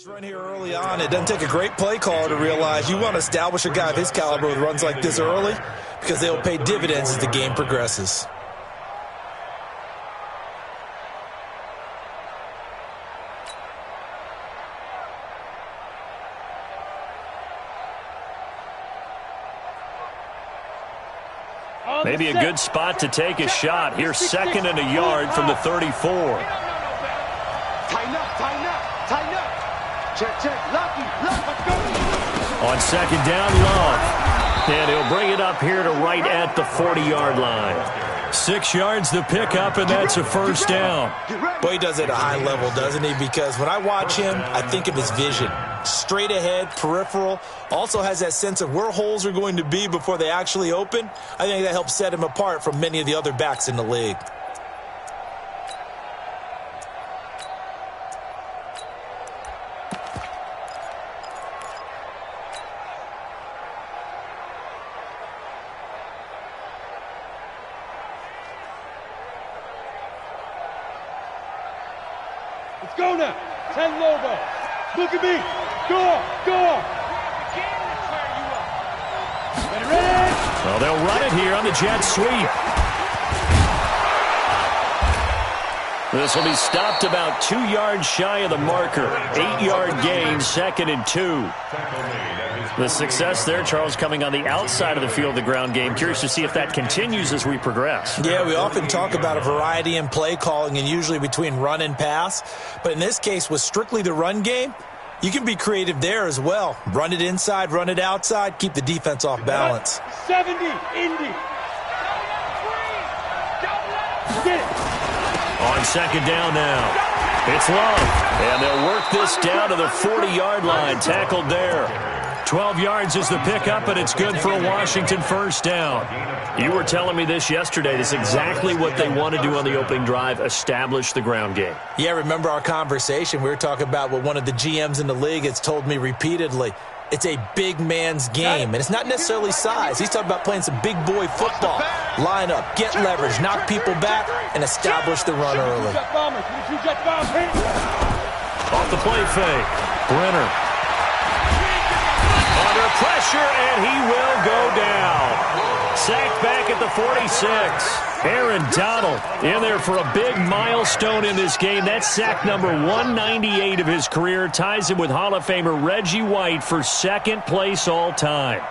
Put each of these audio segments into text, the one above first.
Run here early on. It doesn't take a great play caller to realize you want to establish a guy of his caliber with runs like this early because they'll pay dividends as the game progresses. Maybe a good spot to take a shot. Here's 2nd and a yard from the 34. On 2nd down, Love. And he'll bring it up here to right at the 40-yard line. 6 yards to pick up, and that's a first down. Boy, he does it at a high level, doesn't he? Because when I watch him, I think of his vision. Straight ahead, peripheral. Also has that sense of where holes are going to be before they actually open. I think that helps set him apart from many of the other backs in the league. Let's go now. 10 Lobo. Look at me. Go on. Go on. Ready? Well, they'll run it here on the jet sweep. This will be stopped about 2 yards shy of the marker. 8-yard gain, 2nd and 2. The success there, Charles, coming on the outside of the field, the ground game. Curious to see if that continues as we progress. Yeah, we often talk about a variety in play calling and usually between run and pass. But in this case, with strictly the run game, you can be creative there as well. Run it inside, run it outside, keep the defense off balance. 70, Indy. Get it. On 2nd down now. It's Love. And they'll work this down to the 40-yard line. Tackled there. 12 yards is the pickup, and it's good for a Washington first down. You were telling me this yesterday. This is exactly what they want to do on the opening drive, establish the ground game. Yeah, remember our conversation. We were talking about what one of the GMs in the league has told me repeatedly. It's a big man's game, and it's not necessarily size. He's talking about playing some big boy football. Line up, get leverage, knock people back, and establish the run early. Off the play fake. Brenner. Under pressure, and he will go down. Sacked back at the 46. Aaron Donald in there for a big milestone in this game. That's sack number 198 of his career. Ties him with Hall of Famer Reggie White for 2nd place all time.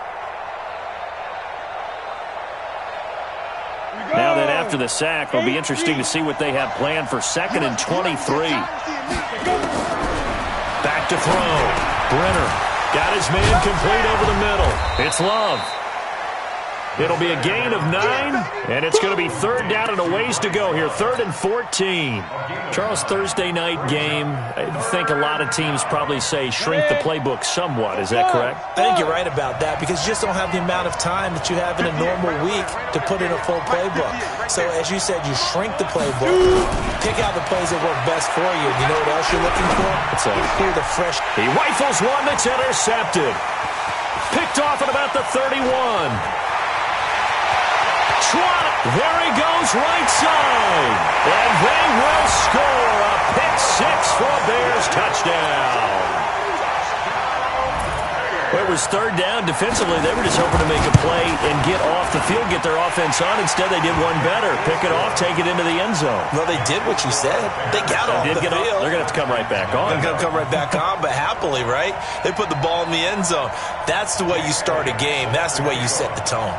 Now that after the sack, it'll be interesting to see what they have planned for 2nd and 23. Back to throw. Brenner. Got his man complete over the middle. It's Love. It'll be a gain of 9, and it's going to be 3rd down and a ways to go here. 3rd and 14. Charles, Thursday night game. I think a lot of teams probably say shrink the playbook somewhat. Is that correct? I think you're right about that because you just don't have the amount of time that you have in a normal week to put in a full playbook. So as you said, you shrink the playbook, pick out the plays that work best for you. You know what else you're looking for? It's a pull the fresh. He rifles one that's intercepted. Picked off at about the 31. There he goes, right side. And they will score a pick-6 for a Bears touchdown. Well, it was 3rd down. Defensively, they were just hoping to make a play and get off the field, get their offense on. Instead, they did one better. Pick it off, take it into the end zone. Well, they did what you said. They got off the field. They're going to have to come right back on. They're going to come right back on, but happily, right? They put the ball in the end zone. That's the way you start a game. That's the way you set the tone.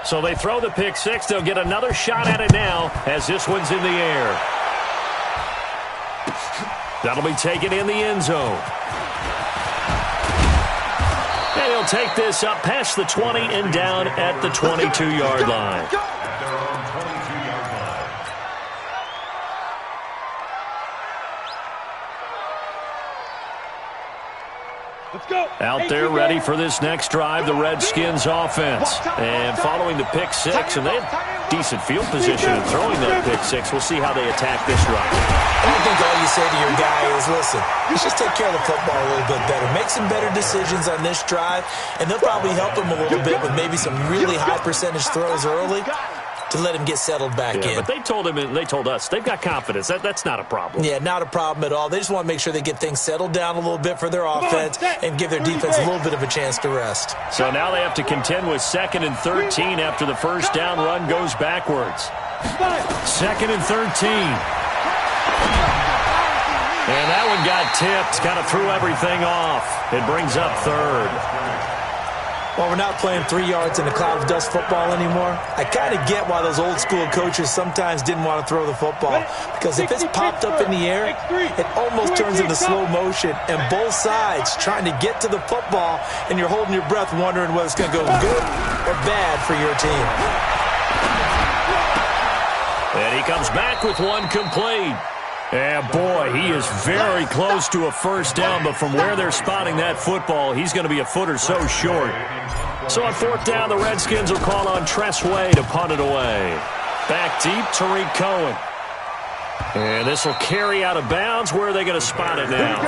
So they throw the pick-6. They'll get another shot at it now as this one's in the air. That'll be taken in the end zone. And he'll take this up past the 20 and down at the 22-yard line. Out there ready for this next drive, the Redskins offense. And following the pick-6, and they have decent field position in throwing that pick-6. We'll see how they attack this drive. I think all you say to your guy is, listen, let's just take care of the football a little bit better. Make some better decisions on this drive, and they'll probably help him a little bit with maybe some really high percentage throws early. to let him get settled back in. But they told us they've got confidence. That's not a problem. Yeah, not a problem at all. They just want to make sure they get things settled down a little bit for their offense and give their defense a little bit of a chance to rest. So now they have to contend with 2nd and 13 after the first down run goes backwards. 2nd and 13. And that one got tipped. Kind of threw everything off. It brings up 3rd. Well, we're not playing 3 yards in a cloud of dust football anymore. I kind of get why those old school coaches sometimes didn't want to throw the football. Because if it's popped up in the air, it almost turns into slow motion. And both sides trying to get to the football, and you're holding your breath wondering whether it's going to go good or bad for your team. And he comes back with one complete. And, boy, he is very close to a first down, but from where they're spotting that football, he's going to be a foot or so short. So on 4th down, the Redskins will call on Tress Way to punt it away. Back deep, Tariq Cohen. And this will carry out of bounds. Where are they going to spot it now?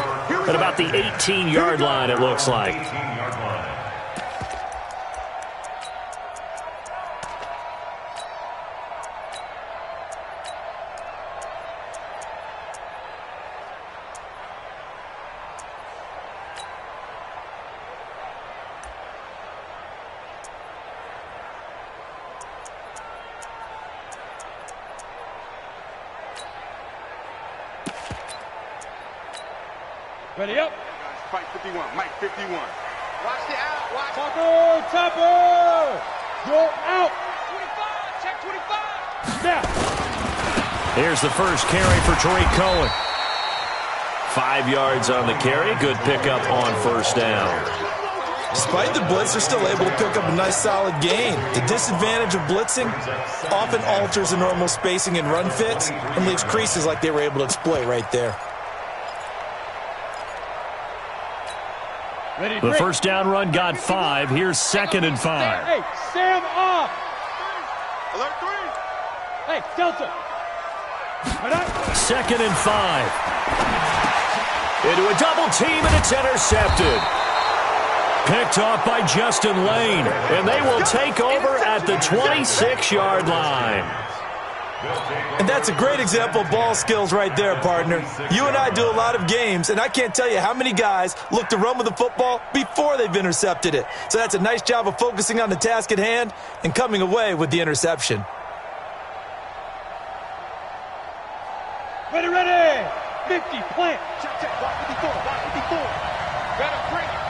At about the 18-yard line, it looks like. Ready up. Fight 51. Mike 51. Watch the out. Watch. Topper. You're out. 25. Check 25. Snap. Here's the first carry for Tariq Cohen. 5 yards on the carry. Good pickup on first down. Despite the blitz, they're still able to pick up a nice, solid gain. The disadvantage of blitzing often alters the normal spacing and run fits and leaves creases like they were able to exploit right there. The first down run got 5. Here's 2nd and 5. Hey, Sam off. Alert 3. Hey, Delta. 2nd and 5. Into a double team, and it's intercepted. Picked off by Justin Lane, and they will take over at the 26-yard line. And that's a great example of ball skills right there, partner. You and I do a lot of games, and I can't tell you how many guys look to run with the football before they've intercepted it. So that's a nice job of focusing on the task at hand and coming away with the interception. Ready. 50, plant. Check. Watch 54. Watch 54. Better bring it.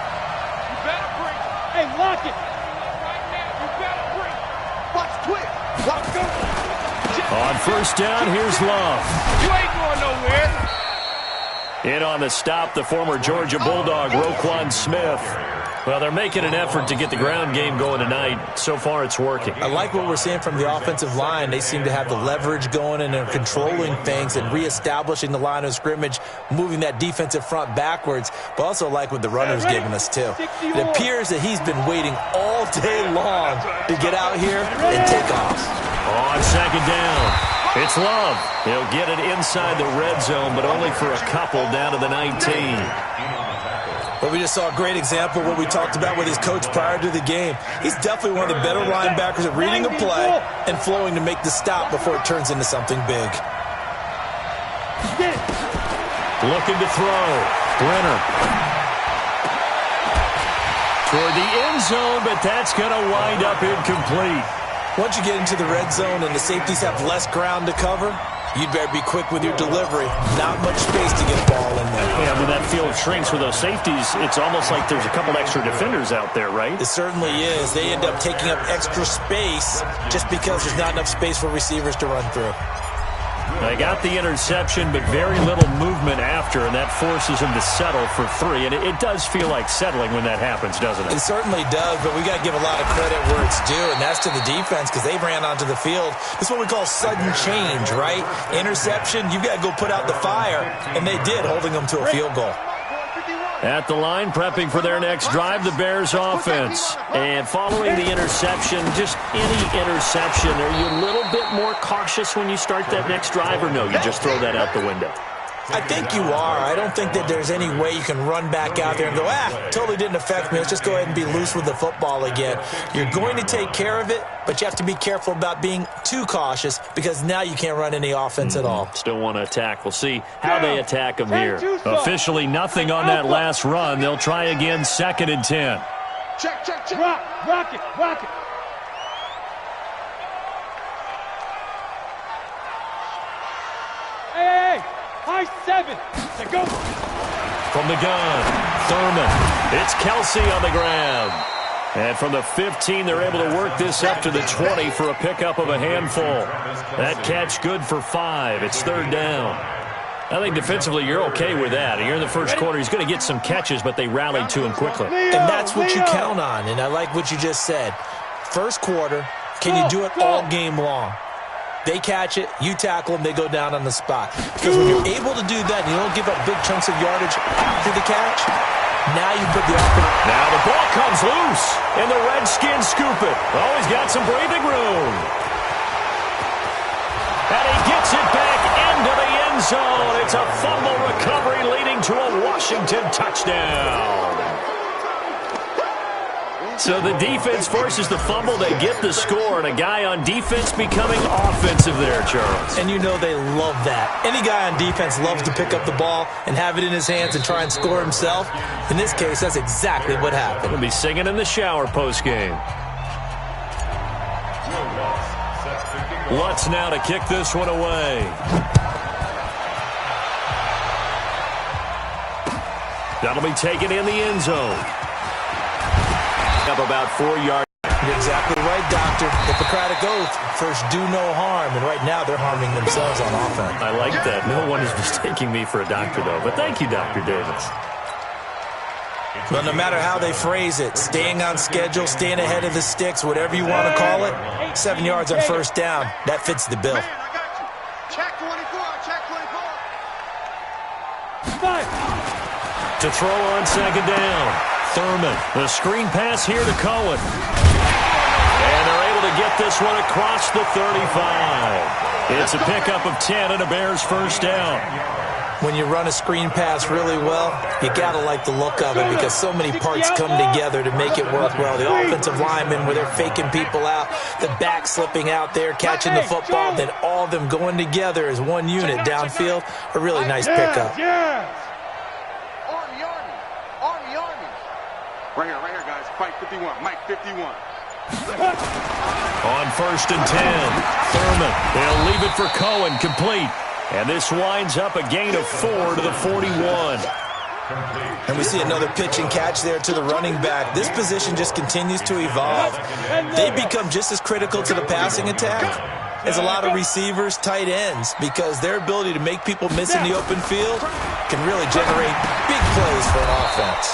You better bring it. Hey, lock it. Right now, you better bring it. Watch twist. Watch go. On first down, here's Love. You ain't going nowhere. In on the stop, the former Georgia Bulldog, Roquan Smith. Well, they're making an effort to get the ground game going tonight. So far, it's working. I like what we're seeing from the offensive line. They seem to have the leverage going, and they're controlling things and reestablishing the line of scrimmage, moving that defensive front backwards. But also like what the runner's giving us, too. It appears that he's been waiting all day long to get out here and take off. On 2nd down, it's Love. He'll get it inside the red zone, but only for a couple down to the 19. But we just saw a great example of what we talked about with his coach prior to the game. He's definitely one of the better linebackers at reading a play and flowing to make the stop before it turns into something big. Looking to throw. Brenner. Toward the end zone, but that's going to wind up incomplete. Once you get into the red zone and the safeties have less ground to cover, you'd better be quick with your delivery. Not much space to get a ball in there. Yeah, when that field shrinks with those safeties, it's almost like there's a couple extra defenders out there, right? It certainly is. They end up taking up extra space just because there's not enough space for receivers to run through. They got the interception, but very little movement after, and that forces them to settle for 3. And it does feel like settling when that happens, doesn't it? It certainly does, but we got to give a lot of credit where it's due, and that's to the defense because they ran onto the field. This is what we call sudden change, right? Interception, you've got to go put out the fire, and they did, holding them to a field goal. At the line, prepping for their next drive, the Bears offense. And following the interception, just any interception, are you a little bit more cautious when you start that next drive, or no, you just throw that out the window? I think you are. I don't think that there's any way you can run back out there and go, totally didn't affect me. Let's just go ahead and be loose with the football again. You're going to take care of it, but you have to be careful about being too cautious because now you can't run any offense at all. Still want to attack. We'll see how they attack them here. Officially nothing on that last run. They'll try again, 2nd and 10. Check. Rock it. Hey, high 7. To go. From the gun, Thurman. It's Kelsey on the grab. And from the 15, they're able to work this up to the 20 for a pickup of a handful. That catch good for 5. It's 3rd down. I think defensively you're okay with that. You're in the first quarter. He's going to get some catches, but they rallied to him quickly. And that's what you count on, and I like what you just said. First quarter, can you do it all game long? They catch it, you tackle them, they go down on the spot. Because when you're able to do that and you don't give up big chunks of yardage after the catch, now you put the offense. Now the ball comes loose, and the Redskins scoop it. Oh, he's got some breathing room. And he gets it back into the end zone. It's a fumble recovery leading to a Washington touchdown. So the defense forces the fumble. They get the score, and a guy on defense becoming offensive there, Charles. And you know they love that. Any guy on defense loves to pick up the ball and have it in his hands and try and score himself. In this case, that's exactly what happened. He'll be singing in the shower postgame. Lutz now to kick this one away. That'll be taken in the end zone. Up about 4 yards. You're exactly right, Doctor. Hippocratic oath. First, do no harm. And right now, they're harming themselves on offense. I like that. No one is mistaking me for a doctor, though. But thank you, Dr. Davis. Well, no matter how they phrase it, staying on schedule, staying ahead of the sticks, whatever you want to call it, 7 yards on first down, that fits the bill. Man, I got you. Check 24. Check 5. 24. To throw on 2nd down. Thurman, the screen pass here to Cohen. And they're able to get this one across the 35. It's a pickup of 10 and a Bears first down. When you run a screen pass really well, you got to like the look of it because so many parts come together to make it work well. The offensive linemen where they're faking people out, the back slipping out there, catching the football, then all of them going together as one unit downfield. A really nice pickup. Right here, guys. Fight 51. Mike 51. On 1st and 10, Thurman. They'll leave it for Cohen, complete. And this winds up a gain of 4 to the 41. And we see another pitch and catch there to the running back. This position just continues to evolve. They become just as critical to the passing attack as a lot of receivers, tight ends, because their ability to make people miss in the open field can really generate big plays for an offense.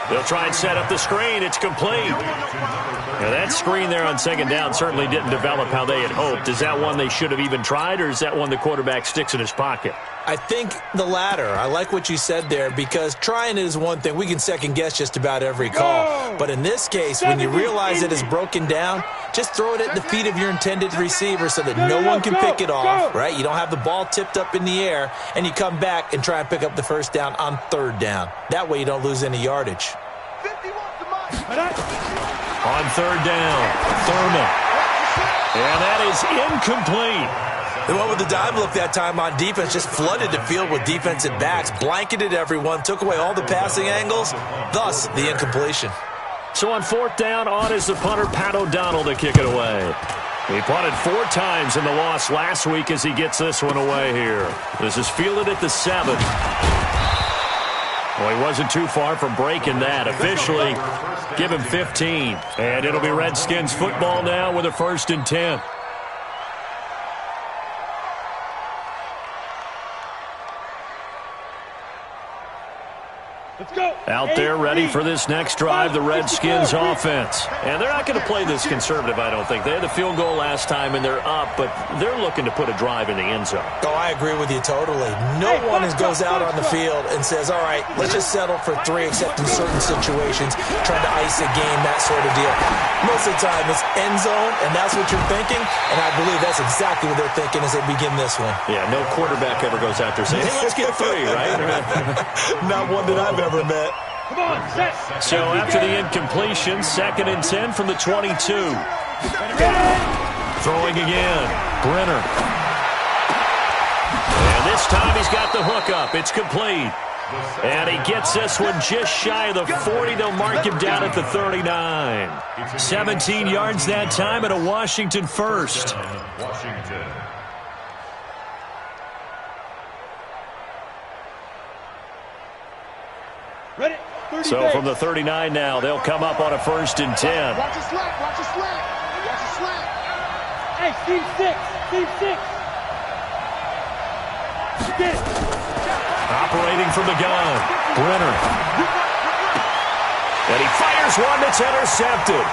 They'll try and set up the screen. It's complete. Now, that screen there on 2nd down certainly didn't develop how they had hoped. Is that one they should have even tried, or is that one the quarterback sticks in his pocket? I think the latter. I like what you said there because trying it is one thing. We can second-guess just about every call. But in this case, when you realize it is broken down, just throw it at the feet of your intended receiver so that no one can pick it off, right? You don't have the ball tipped up in the air, and you come back and try and pick up the first down on 3rd down. That way you don't lose any yardage. On 3rd down, Thurman. And that is incomplete. The one with the dive look that time on defense just flooded the field with defensive backs, blanketed everyone, took away all the passing angles, thus the incompletion. So on 4th down, on is the punter, Pat O'Donnell, to kick it away. He punted 4 times in the loss last week as he gets this one away here. This is fielded at the 7. Well, he wasn't too far from breaking that. Officially, give him 15. And it'll be Redskins football now with a 1st and 10. Let's go. Out there ready for this next drive, the Redskins offense. And they're not going to play this conservative, I don't think. They had the field goal last time, and they're up, but they're looking to put a drive in the end zone. Oh, I agree with you totally. No one goes out on the field and says, all right, let's just settle for 3, except in certain situations, trying to ice a game, that sort of deal. Most of the time, it's end zone, and that's what you're thinking, and I believe that's exactly what they're thinking as they begin this one. Yeah, no quarterback ever goes out there saying, hey, let's get 3, right? Not one that I've ever met. Come on, set. So after the incompletion, 2nd and 10 from the 22. Throwing again, Brenner. And this time he's got the hook up. It's complete. And he gets this one just shy of the 40. They'll mark him down at the 39. 17 yards that time and a Washington first. Ready? So from the 39 now, they'll come up on a 1st and 10. Watch the slack, watch the slack, watch the slack. Hey, Steve 6, Steve 6. Get it. Operating from the gun, Brenner. And he fires one that's intercepted.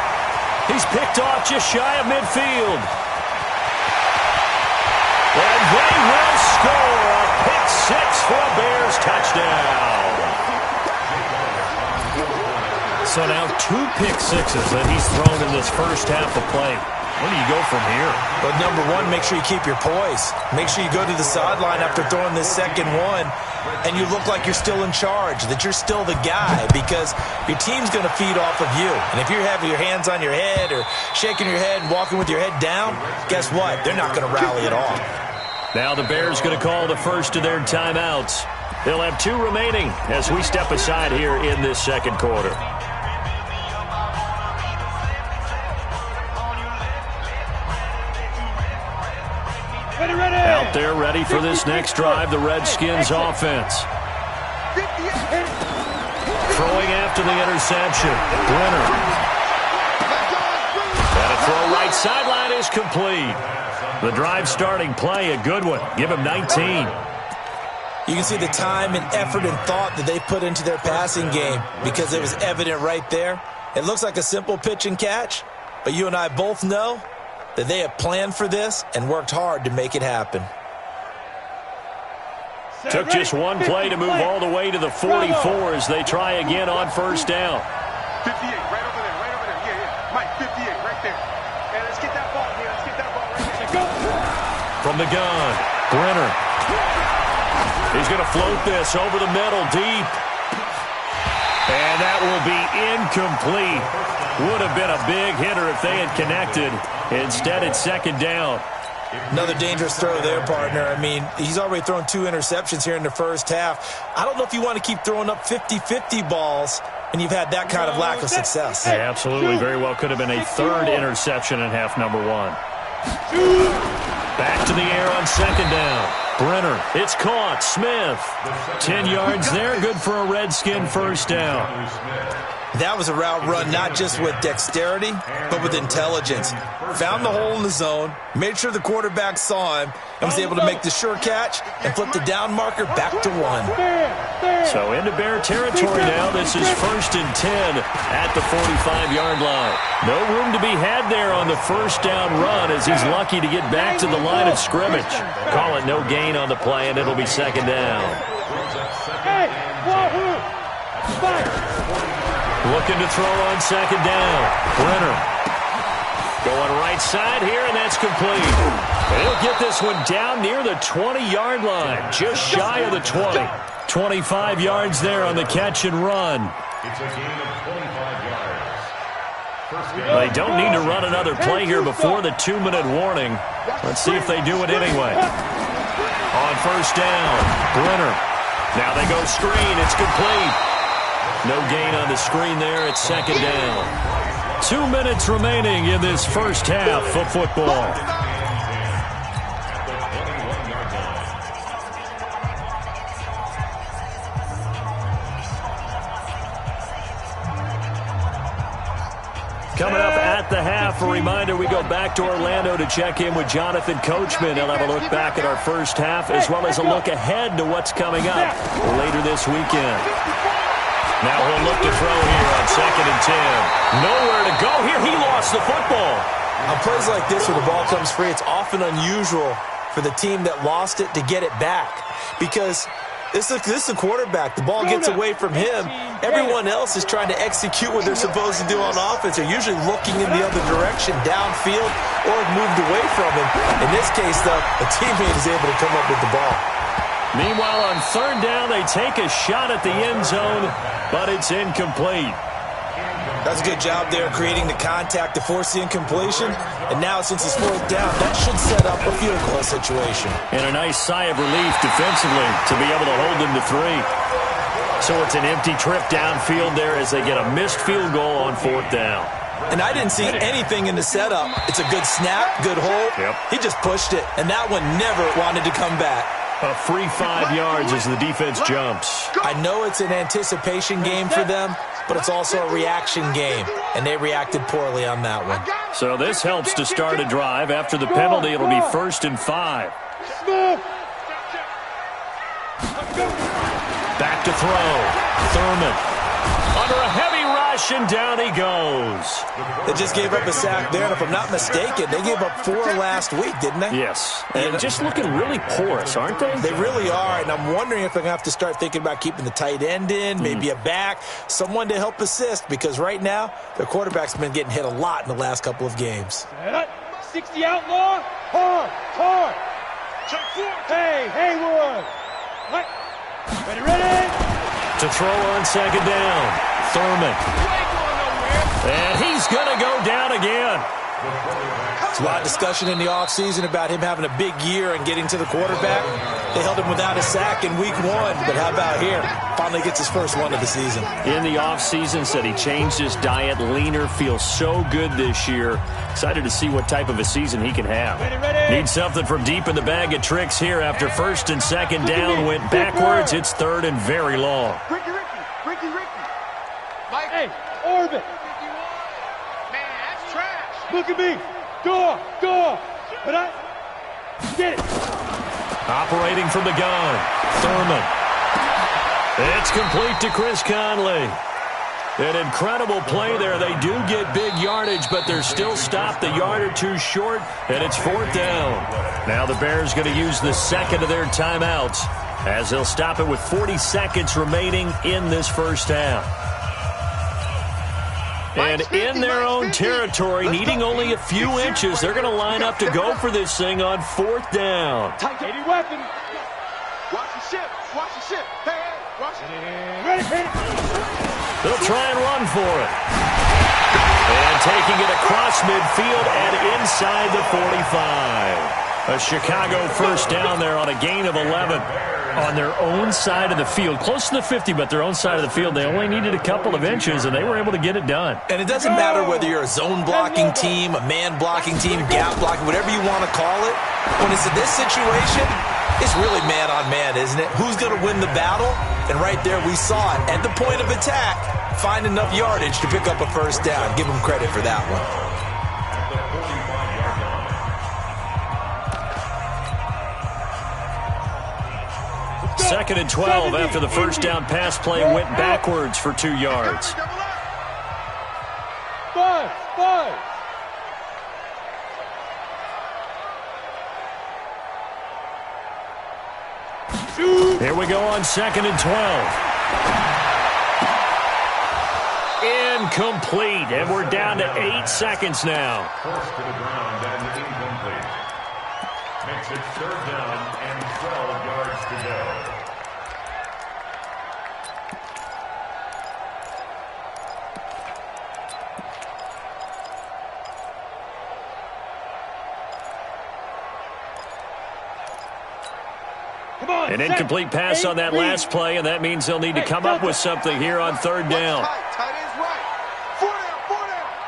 He's picked off just shy of midfield. And they will score a pick 6 for a Bears touchdown. So now 2 pick sixes that he's thrown in this first half of play. Where do you go from here? But number one, make sure you keep your poise. Make sure you go to the sideline after throwing this second one, and you look like you're still in charge, that you're still the guy, because your team's going to feed off of you. And if you're having your hands on your head or shaking your head and walking with your head down, guess what? They're not going to rally at all. Now the Bears going to call the first of their timeouts. They'll have 2 remaining as we step aside here in this second quarter. Out there ready for this next drive, the Redskins offense. Throwing after the interception, Brenner. And a throw right sideline is complete. The drive starting play, a good one. Give him 19. You can see the time and effort and thought that they put into their passing game, because it was evident right there. It looks like a simple pitch and catch, but you and I both know that they have planned for this and worked hard to make it happen. Took just one play to move all the way to the 44 as they try again on first down. 58, right over there, right over there. Yeah. Mike, 58, right there. And let's get that ball here. Let's get that ball right there. Go. From the gun, Brenner. He's going to float this over the middle, deep. And that will be incomplete. Would have been a big hitter if they had connected. Instead, it's 2nd down. Another dangerous throw there, partner. I mean, he's already thrown 2 interceptions here in the first half. I don't know if you want to keep throwing up 50-50 balls, and you've had that kind of lack of success. Yeah, absolutely. Very well could have been a 3rd interception in half number 1. Back to the air on 2nd down. Brenner, it's caught. Smith, 10 yards there. Good for a Redskin first down. That was a route run not just with dexterity, but with intelligence. Found the hole in the zone, made sure the quarterback saw him, and was able to make the sure catch and flip the down marker back to 1. So into Bear territory now. This is 1st and 10 at the 45-yard line. No room to be had there on the first down run as he's lucky to get back to the line of scrimmage. Call it no gain on the play, and it'll be 2nd down. Hey, Wahoo! Fire! Looking to throw on 2nd down. Brenner. Going right side here, and that's complete. And he'll get this one down near the 20-yard line, just shy of the 20. 25 yards there on the catch and run. It's a gain of 25 yards. They don't need to run another play here before the 2-minute warning. Let's see if they do it anyway. On first down, Brenner. Now they go screen. It's complete. No gain on the screen there. It's 2nd down. 2 minutes remaining in this first half of football. Coming up at the half, a reminder, we go back to Orlando to check in with Jonathan Coachman. He'll have a look back at our first half as well as a look ahead to what's coming up later this weekend. Now he'll look to throw here on 2nd and 10. Nowhere to go here. He lost the football. On plays like this where the ball comes free, it's often unusual for the team that lost it to get it back because this is the quarterback. The ball gets away from him. Everyone else is trying to execute what they're supposed to do on offense. They're usually looking in the other direction, downfield, or moved away from him. In this case, though, a teammate is able to come up with the ball. Meanwhile, on 3rd down, they take a shot at the end zone, but it's incomplete. That's a good job there creating the contact to force the incompletion. And now, since it's 4th down, that should set up a field goal situation. And a nice sigh of relief defensively to be able to hold them to 3. So it's an empty trip downfield there as they get a missed field goal on 4th down. And I didn't see anything in the setup. It's a good snap, good hold. Yep. He just pushed it, and that one never wanted to come back. A free 5 yards as the defense jumps. I know it's an anticipation game for them, but it's also a reaction game, and they reacted poorly on that one. So this helps to start a drive. After the penalty, it'll be 1st and 5. Back to throw. Thurman. Under a heavy rush, and down he goes. They just gave up a sack there, and if I'm not mistaken, they gave up 4 last week, didn't they? Yes. And just looking really porous, aren't they? They really are, and I'm wondering if they're going to have to start thinking about keeping the tight end in, maybe a back, someone to help assist, because right now, their quarterback's been getting hit a lot in the last couple of games. 60 outlaw. Hard. Hey, Haywood. Ready. To throw on 2nd down. Thurman. And he's going to go down again. There's a lot of discussion in the offseason about him having a big year and getting to the quarterback. They held him without a sack in week 1, but how about here? Finally gets his first one of the season. In the offseason, said he changed his diet, leaner, feels so good this year. Excited to see what type of a season he can have. Needs something from deep in the bag of tricks here after 1st and 2nd down. Went backwards. It's 3rd and very long. Ricky. Mike. Hey, Orbit. Man, that's trash. Look at me. Go. But I get it. Operating from the gun. Thurman. It's complete to Chris Conley. An incredible play there. They do get big yardage, but they're still stopped a yard or 2 short, and it's 4th down. Now the Bears going to use the 2nd of their timeouts as they'll stop it with 40 seconds remaining in this first half. And in their own territory, needing only a few inches, they're going to line up to go for this thing on 4th down. Tight weapon. Watch the ship. Hey, watch it. Ready. They'll try and run for it. And taking it across midfield and inside the 45. A Chicago 1st down there on a gain of 11 on their own side of the field. Close to the 50, but their own side of the field. They only needed a couple of inches, and they were able to get it done. And it doesn't matter whether you're a zone blocking team, a man blocking team, gap blocking, whatever you want to call it. When it's in this situation, it's really man on man, isn't it? Who's going to win the battle? And right there we saw it. At the point of attack, find enough yardage to pick up a 1st down. Give them credit for that one. 2nd and 12 after the 1st down pass play went backwards for 2 yards. Five. Here we go on 2nd and 12. Incomplete, and we're down to 8 seconds now. Forced to the ground and incomplete. Makes it 3rd down and 12 yards to go. An incomplete pass on that last play, and that means they'll need to come up with something here on 3rd down. Tight ends right. 4 down.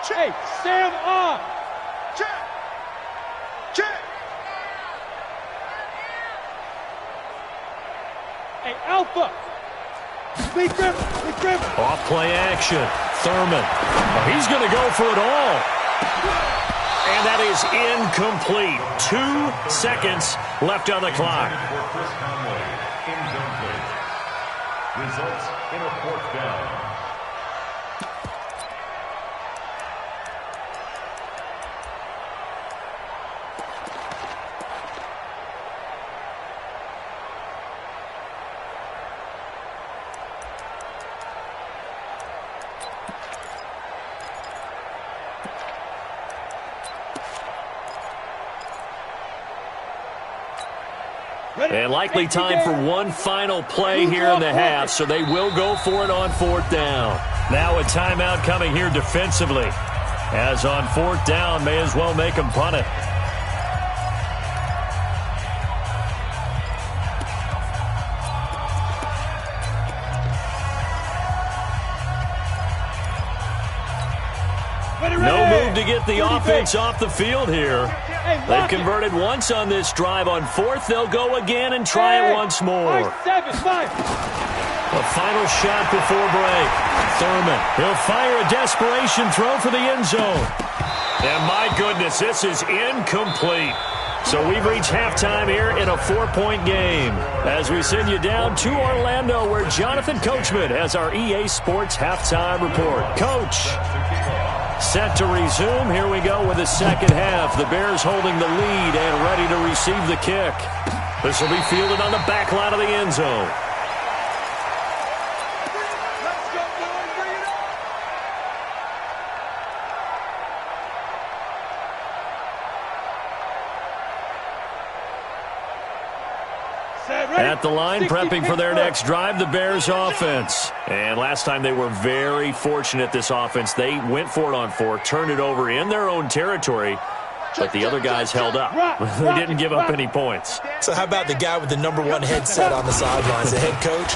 Hey, Sam on. Check. Hey, Alpha. Big grip. Off play action. Thurman. Oh, he's going to go for it all. And that is incomplete. 2 seconds left on the clock. For Chris Conley, incomplete. Results in a 4th down. And likely time for one final play here in the half, so they will go for it on 4th down. Now a timeout coming here defensively. As on 4th down, may as well make them punt it. No move to get the offense off the field here. They've converted once on this drive. On 4th, they'll go again and try it once more. A final shot before break. Thurman, he'll fire a desperation throw for the end zone. And my goodness, this is incomplete. So we've reached halftime here in a 4-point game. As we send you down to Orlando, where Jonathan Coachman has our EA Sports halftime report. Coach. Set to resume. Here we go with the second half. The Bears holding the lead and ready to receive the kick. This will be fielded on the back line of the end zone. At the line, prepping for their next drive, the Bears offense. And last time they were very fortunate, this offense. They went for it on 4, turned it over in their own territory, but the other guys held up. They didn't give up any points. So how about the guy with the #1 headset on the sidelines, the head coach?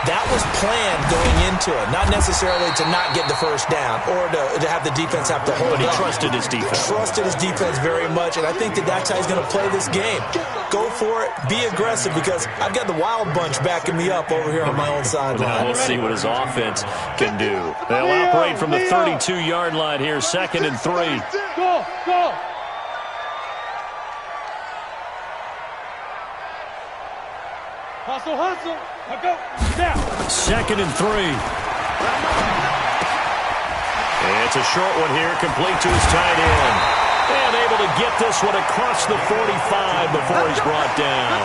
That was planned going into it, not necessarily to not get the first down or to have the defense have to hold But he up. trusted his defense. Trusted his defense very much, and I think that's how he's going to play this game. Go for it, be aggressive, because I've got the wild bunch backing me up over here on my own sideline. Now we'll see what his offense can do. They'll operate from the 32-yard line here, 2nd and 3. Go, go. Hustle, hustle. Now go. Now. 2nd and 3. It's a short one here, complete to his tight end. And able to get this one across the 45 before he's brought down.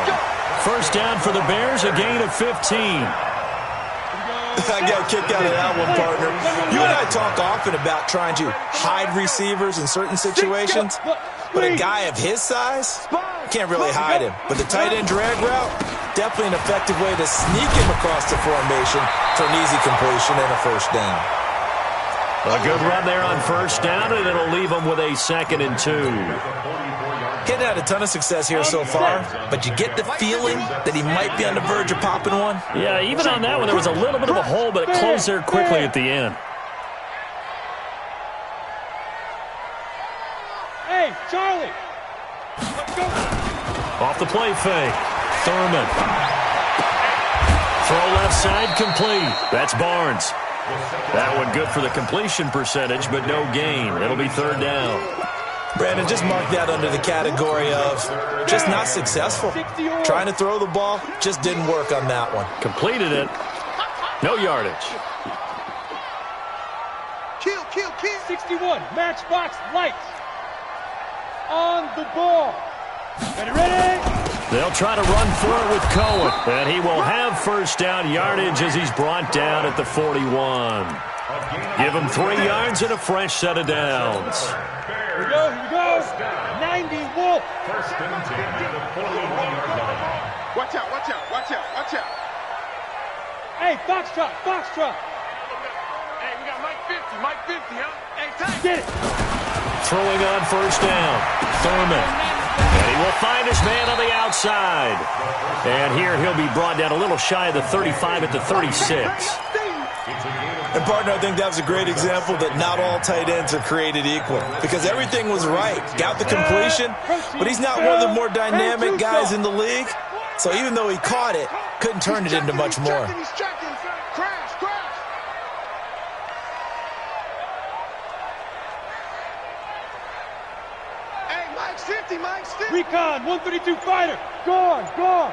First down for the Bears, a gain of 15. I got a kick out of that one, partner. You and I talk often about trying to hide receivers in certain situations, but a guy of his size, can't really hide him. But the tight end drag route, definitely an effective way to sneak him across the formation for an easy completion and a first down. A good run there on first down, and it'll leave them with a 2nd and 2. Hadn't had a ton of success here so far, but you get the feeling that he might be on the verge of popping one. Yeah, even on that one, there was a little bit of a hole, but it closed there quickly at the end. Hey, Charlie. Let's go. Off the play fake. Thurman. Throw left side, complete. That's Barnes. That one good for the completion percentage, but no gain. It'll be 3rd down. Brandon, just mark that under the category of just not successful. Trying to throw the ball, just didn't work on that one. Completed it. No yardage. Kill, kill, kill. 61, matchbox lights. On the ball. Ready, ready. They'll try to run for it with Cohen, and he will have first down yardage as he's brought down at the 41. Give him 3 yards and a fresh set of downs. Here we go, here we go. 90 Wolf. First and 10 at the 41-yard line. Watch out, watch out, watch out, watch out. Hey, Foxtrot, Foxtrot. Hey, we got Mike 50, Mike 50, huh? Hey, time. Get it. Throwing on first down, Thurman. And he will find his man on the outside. And here he'll be brought down a little shy of the 35 at the 36. And, partner, I think that was a great example that not all tight ends are created equal, because everything was right. Got the completion, but he's not one of the more dynamic guys in the league. So even though he caught it, couldn't turn it into much more. He's checking. Crash, crash. Hey, Mike's 50, Mike's 50. Recon, 132 fighter. Gone, gone.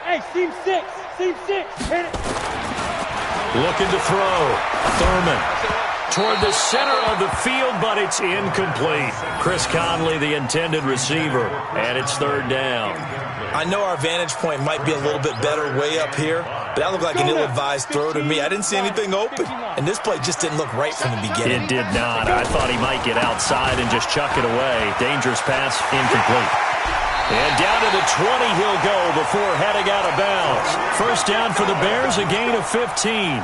Hey, seam 6, hit it. Looking to throw. Thurman toward the center of the field, but it's incomplete. Chris Conley, the intended receiver, and it's third down. I know our vantage point might be a little bit better way up here, but that looked like an ill-advised throw to me. I didn't see anything open, and this play just didn't look right from the beginning. It did not. I thought he might get outside and just chuck it away. Dangerous pass, incomplete. And down to the 20 he'll go before heading out of bounds. First down for the Bears, a gain of 15.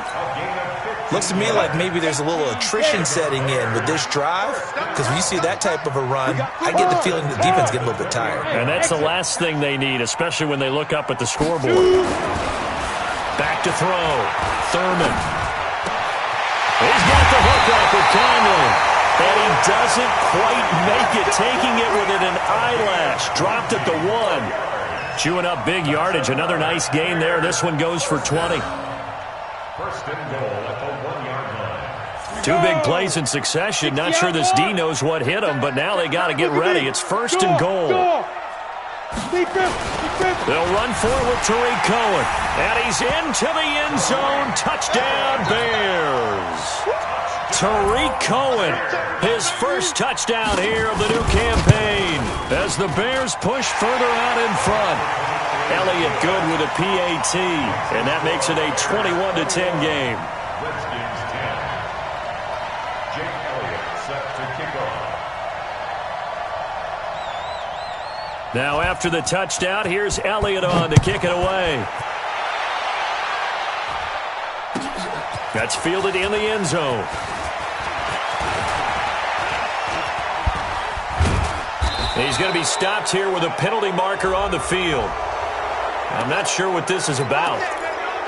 Looks to me like maybe there's a little attrition setting in with this drive, because when you see that type of a run, I get the feeling the defense getting a little bit tired. And that's the last thing they need, especially when they look up at the scoreboard. Back to throw. Thurman. He's got the hook up with Conley. And he doesn't quite make it, taking it within an eyelash. Dropped at the 1. Chewing up big yardage. Another nice gain there. This one goes for 20. First and goal at the 1-yard line. Two big plays in succession. Not sure this D knows what hit him, but now they got to get ready. It's first and goal. They'll run forward with Tariq Cohen. And he's into the end zone. Touchdown, Bears. Tariq Cohen, his first touchdown here of the new campaign as the Bears push further out in front. Elliott good with a PAT, and that makes it a 21-10 game. Redskins 10. Jake Elliott set to kick off. Now after the touchdown, here's Elliott on to kick it away. That's fielded in the end zone. He's going to be stopped here with a penalty marker on the field. I'm not sure what this is about.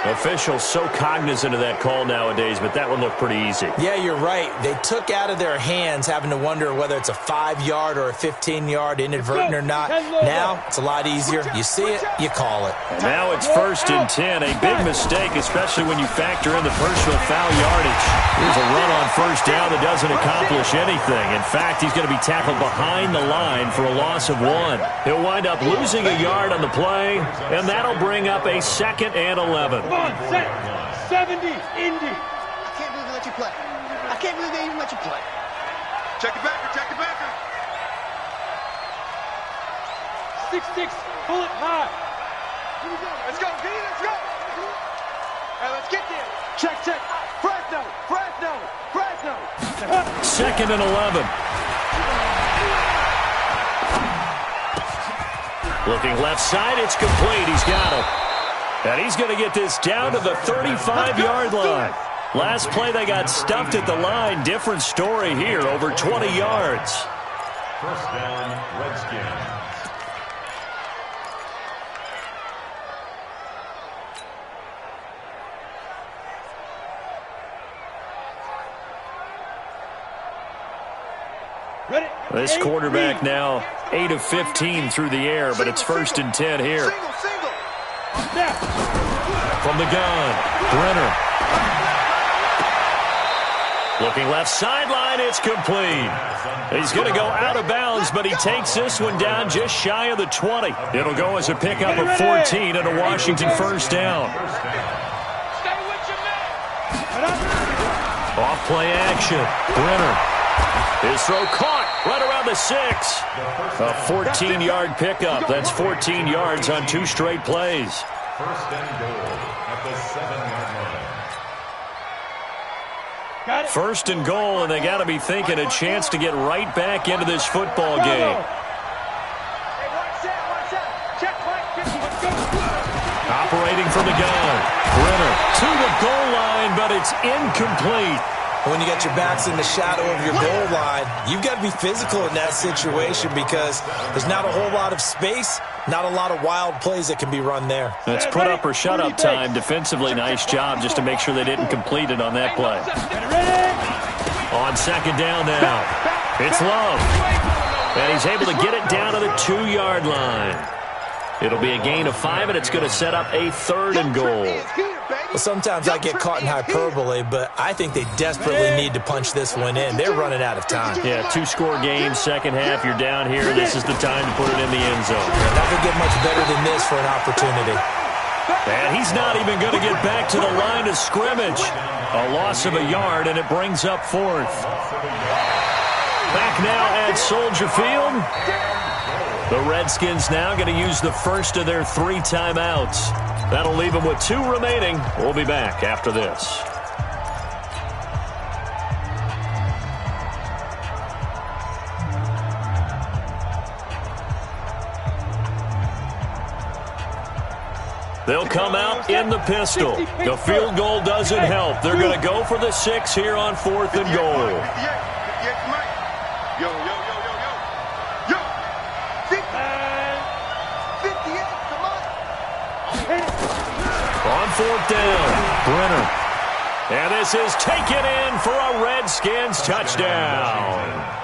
Officials so cognizant of that call nowadays, but that one looked pretty easy. Yeah, you're right. They took out of their hands having to wonder whether it's a 5-yard or a 15-yard, inadvertent or not. Now, it's a lot easier. You see it, you call it. Now it's first and 10. A big mistake, especially when you factor in the personal foul yardage. Here's a run on first down that doesn't accomplish anything. In fact, he's going to be tackled behind the line for a loss of 1. He'll wind up losing a yard on the play, and that'll bring up a 2nd and 11. Come on, set. 70, Indy. I can't believe they let you play. I can't believe they even let you play. Check it backer, check it backer. 6-6, pull it high. Let's go, D, let's go. Hey, let's get there. Check. Fresno. 2nd and 11. Looking left side, it's complete. He's got it. And he's going to get this down to the 35-yard line. Last play, they got stuffed at the line. Different story here, over 20 yards. First down, Redskins. This quarterback now 8 of 15 through the air, but it's first and 10 here. Single. From the gun, Brenner. Looking left sideline, it's complete. He's going to go out of bounds, but he takes this one down just shy of the 20. It'll go as a pickup of 14 and a Washington first down. Stay with your man. Off play action, Brenner. His throw caught right around the 6. A 14-yard pickup. That's 14 yards on 2 straight plays. First and goal at the 7-yard line. Got it. First and goal, and they got to be thinking a chance to get right back into this football game. Hey, watch out. Check, Mike. Let's go. Operating from the gun. Brenner to the goal line, but it's incomplete. When you got your backs in the shadow of your goal line, you've got to be physical in that situation because there's not a whole lot of space, not a lot of wild plays that can be run there. That's put up or shut up time. Defensively, nice job just to make sure they didn't complete it on that play. On second down now, it's Love. And he's able to get it down to the 2-yard line. It'll be a gain of 5, and it's going to set up a 3rd and goal. Well, sometimes I get caught in hyperbole, but I think they desperately need to punch this one in. They're running out of time. Yeah, 2-score game, second half, you're down here. This is the time to put it in the end zone. They're not going to get much better than this for an opportunity. And he's not even going to get back to the line of scrimmage. A loss of a yard, and it brings up fourth. Back now at Soldier Field. The Redskins now going to use the first of their 3 timeouts. That'll leave them with 2 remaining. We'll be back after this. They'll come out in the pistol. The field goal doesn't help. They're going to go for the 6 here on 4th and goal. Yo, yo, yo, yo, yo. Yo. 58, come on. On 4th down, Brenner. And this is taken in for a Redskins touchdown.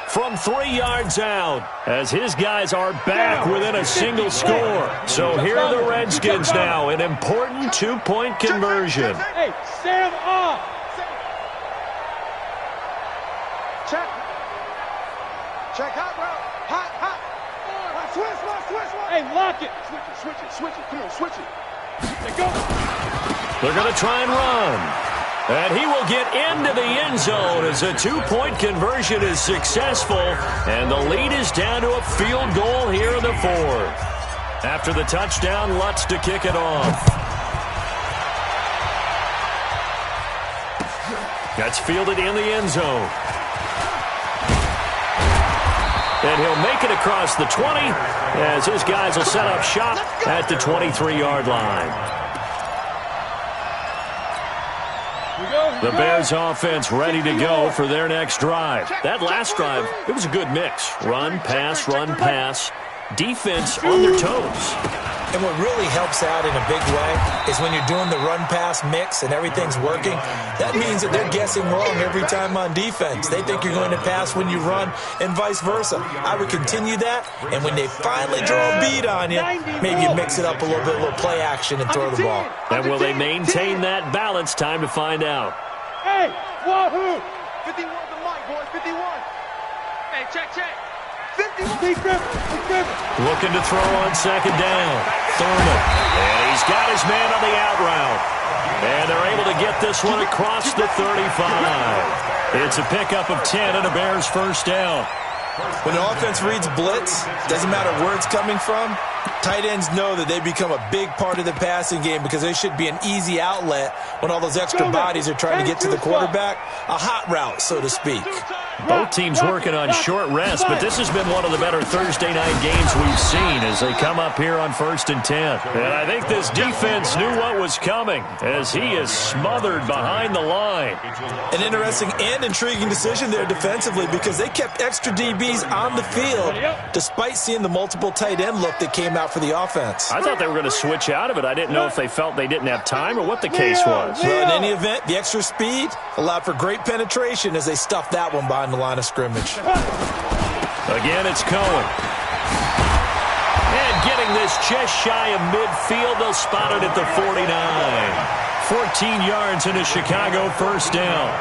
From 3 yards out, as his guys are back within a single score. So here are the Redskins now, an important 2-point conversion. Hey, Sam off. Check. Check hot, bro. Hot, hot. Switch. Hey, lock it. Switch it. Come on, switch it. They go. They're going to try and run. And he will get into the end zone as a 2-point conversion is successful. And the lead is down to a field goal here in the 4th. After the touchdown, Lutz to kick it off. That's fielded in the end zone. And he'll make it across the 20 as his guys will set up shop at the 23-yard line. The Bears offense ready to go for their next drive. That last drive, it was a good mix. Run, pass. Defense on their toes. And what really helps out in a big way is when you're doing the run-pass mix and everything's working, that means that they're guessing wrong every time on defense. They think you're going to pass when you run and vice versa. I would continue that, and when they finally draw a beat on you, maybe you mix it up a little play action and throw the ball. And will they maintain that balance? Time to find out. Hey, wahoo! 51 the mic, boys. 51. Hey, check. 51. Big Griffin. Looking to throw on 2nd down. Thurman. And he's got his man on the out route. And they're able to get this one across the 35. It's a pickup of 10 and a Bears first down. When the offense reads blitz, doesn't matter where it's coming from, tight ends know that they become a big part of the passing game because they should be an easy outlet when all those extra bodies are trying to get to the quarterback. A hot route, so to speak. Both teams working on short rest, but this has been one of the better Thursday night games we've seen as they come up here on 1st and 10. And I think this defense knew what was coming as he is smothered behind the line. An interesting and intriguing decision there defensively because they kept extra DBs on the field despite seeing the multiple tight end look that came out for the offense. I thought they were going to switch out of it. I didn't know if they felt they didn't have time or what the case was. Well, in any event, the extra speed allowed for great penetration as they stuffed that one behind the line of scrimmage. Again, it's Cohen. And getting this just shy of midfield, they'll spot it at the 49. 14 yards into Chicago first down.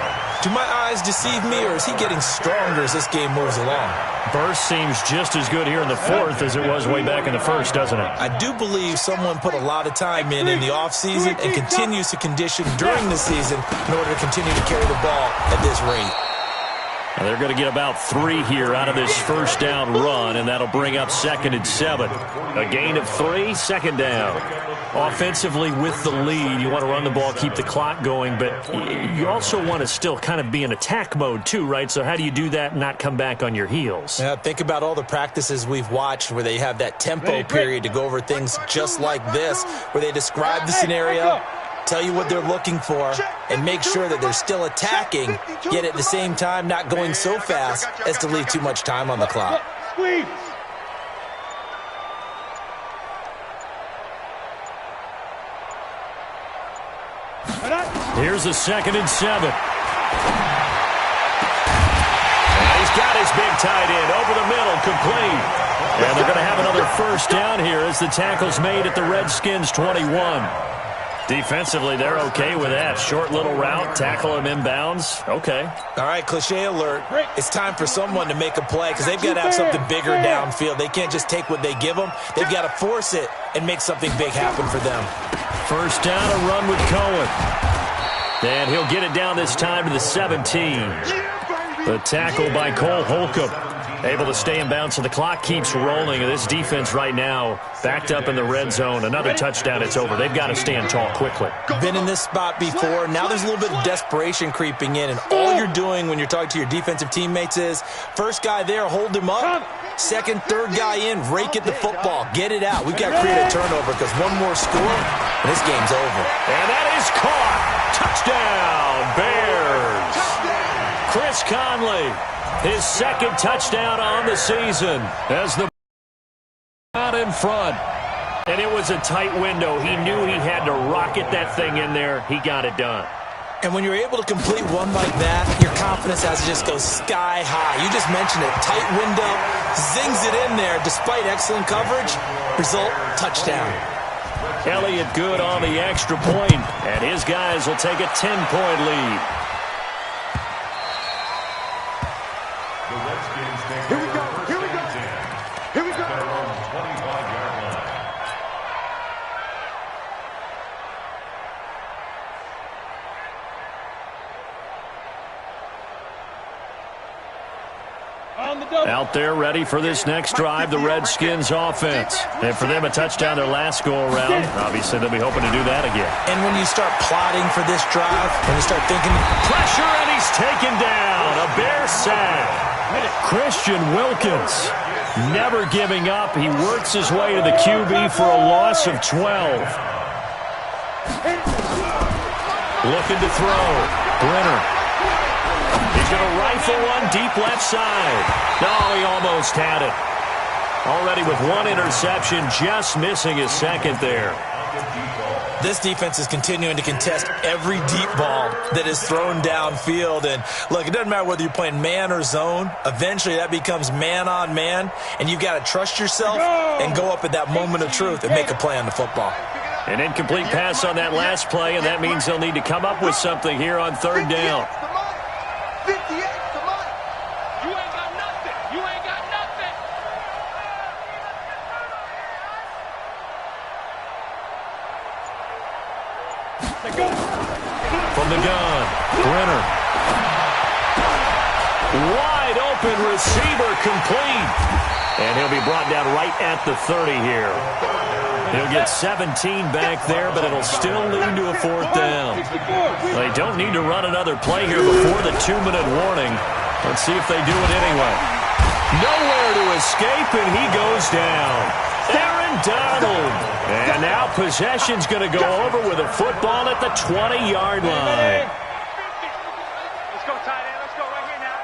Do my eyes deceive me, or is he getting stronger as this game moves along? Burst seems just as good here in the 4th as it was way back in the 1st, doesn't it? I do believe someone put a lot of time in the offseason and continues to condition during the season in order to continue to carry the ball at this rate. And they're going to get about 3 here out of this first down run, and that'll bring up 2nd and 7. A gain of 3, 2nd down. Offensively with the lead, you want to run the ball, keep the clock going, but you also want to still kind of be in attack mode too, right? So how do you do that and not come back on your heels? Yeah, think about all the practices we've watched where they have that tempo period to go over things just like this, where they describe the scenario, tell you what they're looking for, and make sure that they're still attacking, yet at the same time not going so fast as to leave too much time on the clock. Squeeze. Here's a 2nd and 7. And he's got his big tight end over the middle, complete. And they're going to have another first down here as the tackle's made at the Redskins 21. Defensively, they're okay with that. Short little route, tackle him inbounds. Okay. All right, cliche alert. It's time for someone to make a play because they've got to have something bigger downfield. They can't just take what they give them. They've got to force it and make something big happen for them. First down, a run with Cohen. And he'll get it down this time to the 17. The tackle by Cole Holcomb. Able to stay in bounds, so the clock keeps rolling. And this defense right now backed up in the red zone. Another touchdown, it's over. They've got to stand tall quickly. Been in this spot before. Now there's a little bit of desperation creeping in. And all you're doing when you're talking to your defensive teammates is, first guy there, hold him up. Second, third guy in, rake at the football. Get it out. We've got to create a turnover because one more score, and this game's over. And that is caught. Touchdown, Bears. Chris Conley, his second touchdown on the season as the out in front. And it was a tight window. He knew he had to rocket that thing in there. He got it done. And when you're able to complete one like that, your confidence has to just go sky high. You just mentioned it. Tight window, zings it in there despite excellent coverage. Result, touchdown. Elliott good on the extra point, and his guys will take a 10-point lead. The Redskins take Here we go. Here we go. Here we go. their own 25-yard line. On the double. Out there ready for this next drive, the Redskins offense. And for them, a touchdown their last go-around. Obviously, they'll be hoping to do that again. And when you start plotting for this drive, when you start thinking, Pressure, and he's taken down. A Bear sack. Christian Wilkins never giving up. He works his way to the QB for a loss of 12. Looking to throw. Brenner. He's going to rifle one deep left side. No, he almost had it. Already with one interception, just missing his second there. this defense is continuing to contest every deep ball that is thrown downfield. And look, it doesn't matter whether you're playing man or zone. Eventually that becomes man on man, and you've got to trust yourself and go up at that moment of truth and make a play on the football. An incomplete pass on that last play, and that means they'll need to come up with something here on third down. 58, come on. You ain't got nothing. You ain't got nothing. From the gun, Brenner. Wide open receiver, complete. And he'll be brought down right at the 30 here. He'll get 17 back there, but it'll still lead to a fourth down. They don't need to run another play here before the 2-minute warning. Let's see if they do it anyway. Nowhere to escape, and he goes down. Aaron Donald. And now possession's going to go over with a football at the 20-yard line. Let's go, tight end. Let's go right here now.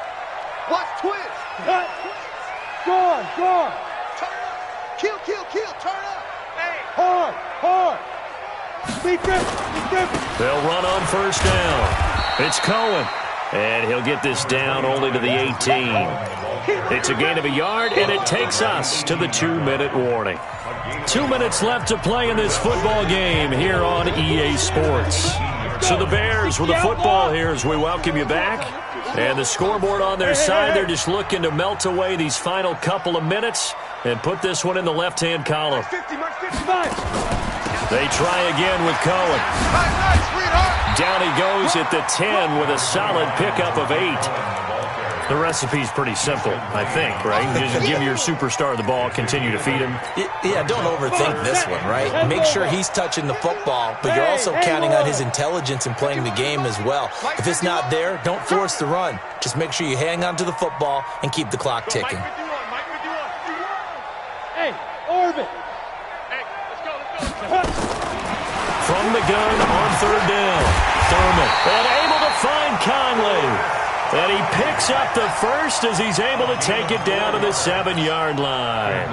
Watch twist. Gone. Turn up. Kill. Turn up. Hard. Defense. They'll run on first down. It's Cohen. And he'll get this down only to the 18. It's a gain of a yard, and it takes us to the 2-minute warning. 2 minutes left to play in this football game here on EA Sports. So the Bears with the football here as we welcome you back. And the scoreboard on their side, they're just looking to melt away these final couple of minutes and put this one in the left-hand column. 55. They try again with Cohen. Down he goes at the 10 with a solid pickup of 8. The recipe's pretty simple, I think, right? You just give your superstar the ball, continue to feed him. Yeah, don't overthink this one, right? Make sure he's touching the football, but you're also counting on his intelligence in playing the game as well. If it's not there, don't force the run. Just make sure you hang on to the football and keep the clock ticking. Hey, Orbit. Hey, let's go. From the gun on third down, Thurman. And able to find Conley. And he picks up the first as he's able to take it down to the 7-yard line.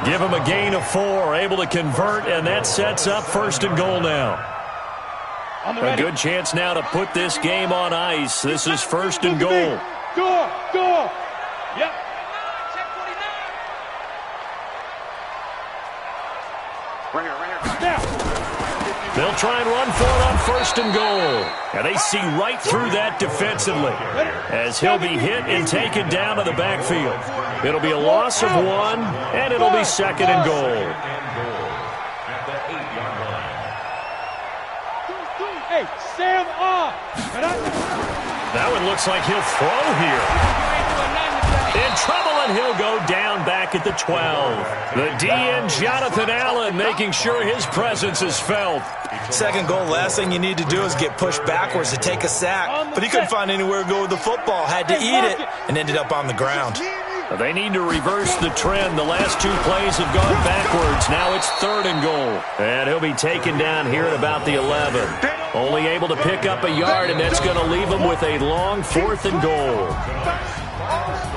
Give him a gain of 4, able to convert, and that sets up first and goal now. A good chance now to put this game on ice. This is first and goal. Go. Yep. Right here. Now. They'll try and run for it on first and goal. And they see right through that defensively as he'll be hit and taken down to the backfield. It'll be a loss of 1, and it'll be second and goal. Sam off. That one looks like he'll throw here. In trouble, and he'll go down back at the 12. The DN, Jonathan Allen, making sure his presence is felt. Second goal, last thing you need to do is get pushed backwards to take a sack. But he couldn't find anywhere to go with the football. Had to eat it and ended up on the ground. They need to reverse the trend. The last two plays have gone backwards. Now it's 3rd and goal. And he'll be taken down here at about the 11. Only able to pick up a yard, and that's going to leave him with a long 4th and goal.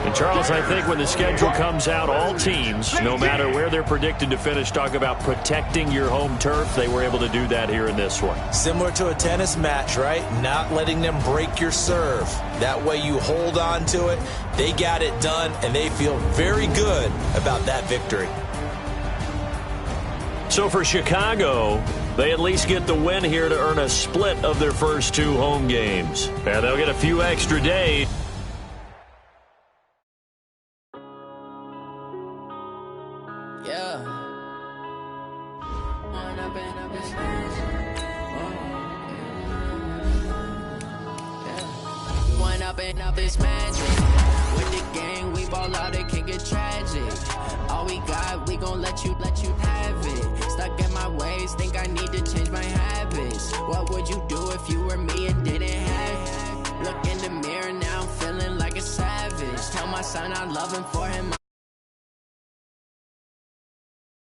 And, Charles, I think when the schedule comes out, all teams, no matter where they're predicted to finish, talk about protecting your home turf. They were able to do that here in this one. Similar to a tennis match, right? Not letting them break your serve. That way you hold on to it. They got it done, and they feel very good about that victory. So for Chicago, they at least get the win here to earn a split of their first 2 home games. And they'll get a few extra days. Up this magic. With the gang, we ball out, it can get tragic. All we got, we gon' let you have it. Stuck in my ways, think I need to change my habits. What would you do if you were me and didn't have it? Look in the mirror now, I'm feeling like a savage. Tell my son I love him for him.